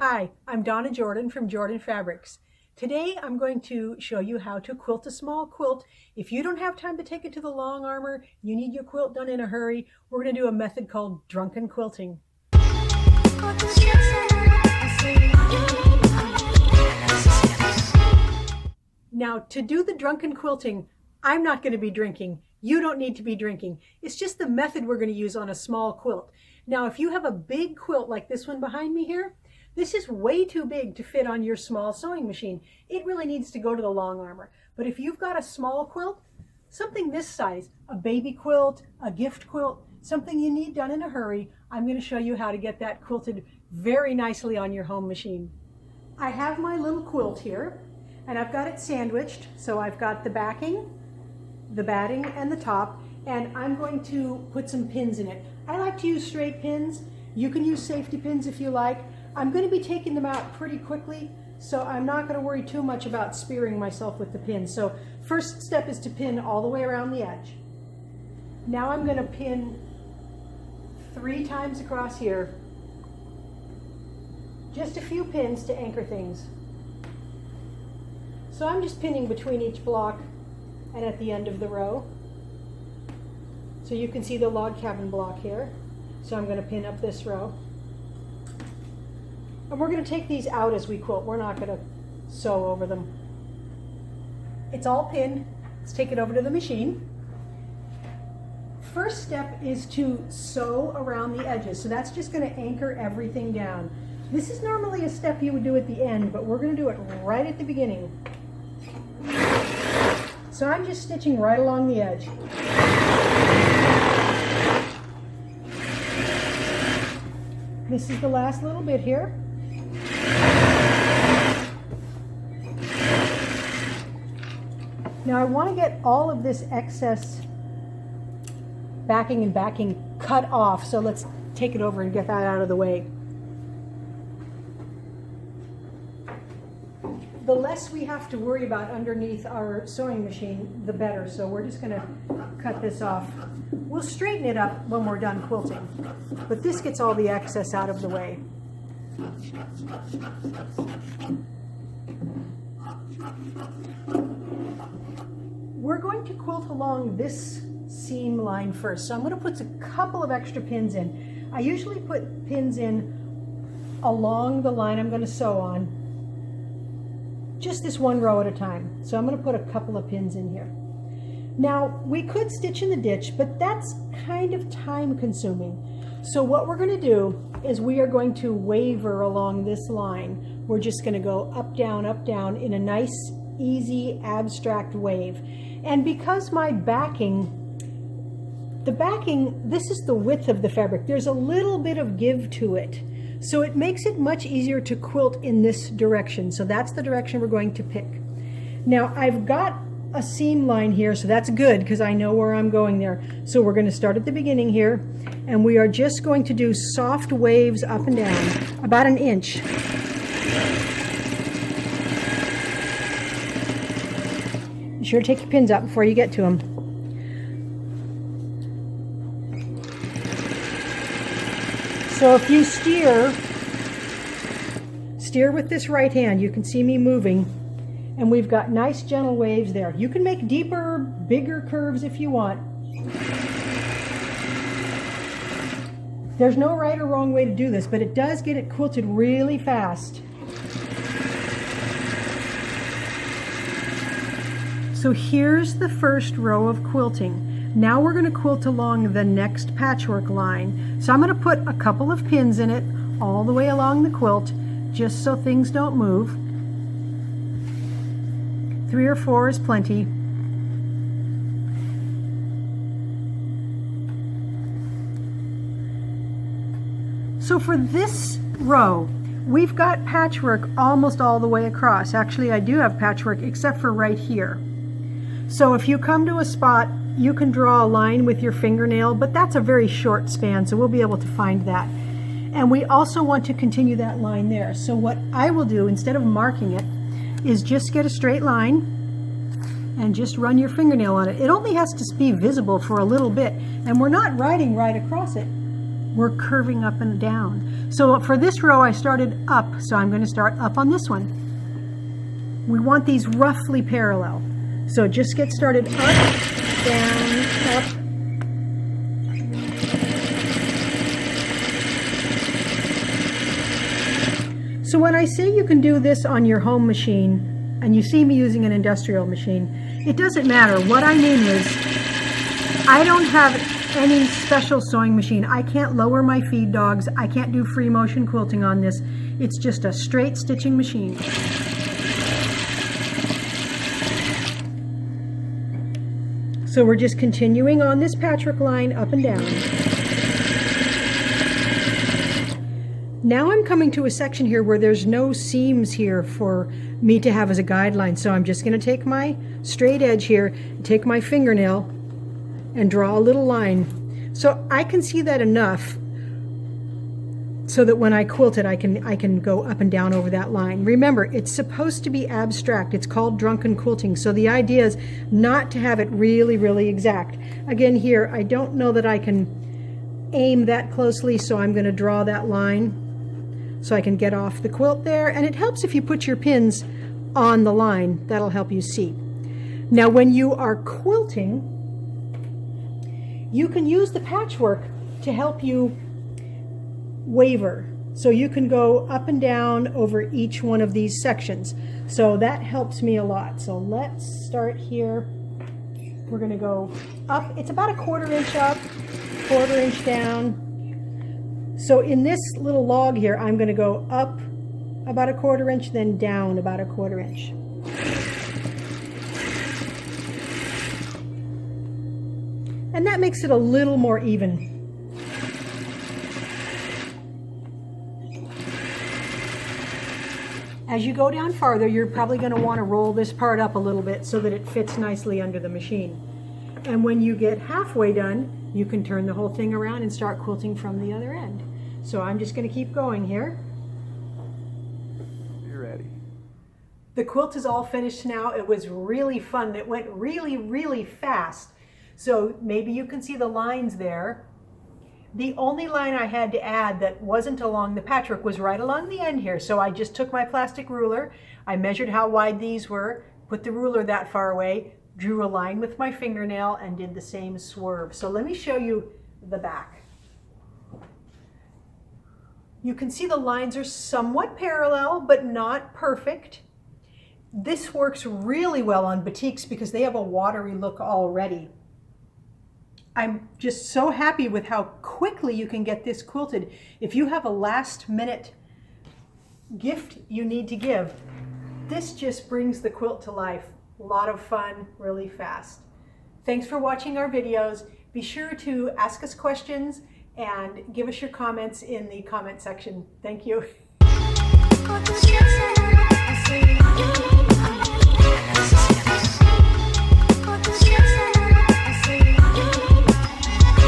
Hi, I'm Donna Jordan from Jordan Fabrics. Today I'm going to show you how to quilt a small quilt. If you don't have time to take it to the long armor, you need your quilt done in a hurry, we're going to do a method called Drunken Quilting. Now, to do the Drunken Quilting, I'm not going to be drinking. You don't need to be drinking. It's just the method we're going to use on a small quilt. Now, if you have a big quilt like this one behind me here, this is way too big to fit on your small sewing machine. It really needs to go to the long armor. But if you've got a small quilt, something this size, a baby quilt, a gift quilt, something you need done in a hurry, I'm going to show you how to get that quilted very nicely on your home machine. I have my little quilt here, and I've got it sandwiched. So I've got the backing, the batting, and the top, and I'm going to put some pins in it. I like to use straight pins. You can use safety pins if you like. I'm going to be taking them out pretty quickly, so I'm not going to worry too much about spearing myself with the pins. So first step is to pin all the way around the edge. Now I'm going to pin 3 times across here. Just a few pins to anchor things. So I'm just pinning between each block and at the end of the row. So you can see the log cabin block here. So I'm going to pin up this row. And we're going to take these out as we quilt. We're not going to sew over them. It's all pinned. Let's take it over to the machine. First step is to sew around the edges. So that's just going to anchor everything down. This is normally a step you would do at the end, but we're going to do it right at the beginning. So I'm just stitching right along the edge. This is the last little bit here. Now I want to get all of this excess backing and backing cut off, so let's take it over and get that out of the way. The less we have to worry about underneath our sewing machine, the better. So we're just going to cut this off. We'll straighten it up when we're done quilting, but this gets all the excess out of the way. We're going to quilt along this seam line first. So I'm going to put a couple of extra pins in. I usually put pins in along the line I'm going to sew on, just this one row at a time. So I'm going to put a couple of pins in here. Now, we could stitch in the ditch, but that's kind of time consuming. So what we're going to do is we are going to waver along this line. We're just going to go up, down in a nice, easy, abstract wave. And because my backing, this is the width of the fabric, there's a little bit of give to it. So it makes it much easier to quilt in this direction. So that's the direction we're going to pick. Now I've got a seam line here, so that's good because I know where I'm going there. So we're going to start at the beginning here, and we are just going to do soft waves up and down, about an inch. Be sure to take your pins out before you get to them. So if you steer with this right hand, you can see me moving, and we've got nice gentle waves there. You can make deeper, bigger curves if you want. There's no right or wrong way to do this, but it does get it quilted really fast. So here's the first row of quilting. Now we're going to quilt along the next patchwork line. So I'm going to put a couple of pins in it all the way along the quilt, just so things don't move. 3 or 4 is plenty. So for this row, we've got patchwork almost all the way across. Actually, I do have patchwork except for right here. So if you come to a spot, you can draw a line with your fingernail, but that's a very short span, so we'll be able to find that. And we also want to continue that line there. So what I will do, instead of marking it, is just get a straight line and just run your fingernail on it. It only has to be visible for a little bit, and we're not riding right across it. we're curving up and down. So for this row, I started up, so I'm going to start up on this one. We want these roughly parallel. So just get started up, down, up. So when I say you can do this on your home machine, and you see me using an industrial machine, it doesn't matter. What I mean is, I don't have any special sewing machine. I can't lower my feed dogs. I can't do free motion quilting on this. It's just a straight stitching machine. So we're just continuing on this patchwork line up and down. Now I'm coming to a section here where there's no seams here for me to have as a guideline. So I'm just going to take my straight edge here, take my fingernail, and draw a little line. So I can see that enough so that when I quilt it, I can go up and down over that line. Remember, it's supposed to be abstract. It's called drunken quilting. So the idea is not to have it really, really exact. Again, here, I don't know that I can aim that closely, so I'm going to draw that line so I can get off the quilt there. And it helps if you put your pins on the line. That'll help you see. Now, when you are quilting, you can use the patchwork to help you waver. So you can go up and down over each one of these sections. So that helps me a lot. So let's start here. We're going to go up. It's about a 1/4 inch up, 1/4 inch down. So in this little log here, I'm going to go up about a 1/4 inch, then down about a 1/4 inch. And that makes it a little more even. As you go down farther, you're probably going to want to roll this part up a little bit so that it fits nicely under the machine. And when you get halfway done, you can turn the whole thing around and start quilting from the other end. So I'm just going to keep going here. You're ready. The quilt is all finished now. It was really fun. It went really, really fast. So maybe you can see the lines there. The only line I had to add that wasn't along the patchwork was right along the end here. So I just took my plastic ruler, I measured how wide these were, put the ruler that far away, drew a line with my fingernail, and did the same swerve. So let me show you the back. You can see the lines are somewhat parallel, but not perfect. This works really well on batiks because they have a watery look already. I'm just so happy with how quickly you can get this quilted. If you have a last minute gift you need to give, this just brings the quilt to life. A lot of fun, really fast. Thanks for watching our videos. Be sure to ask us questions and give us your comments in the comment section. Thank you.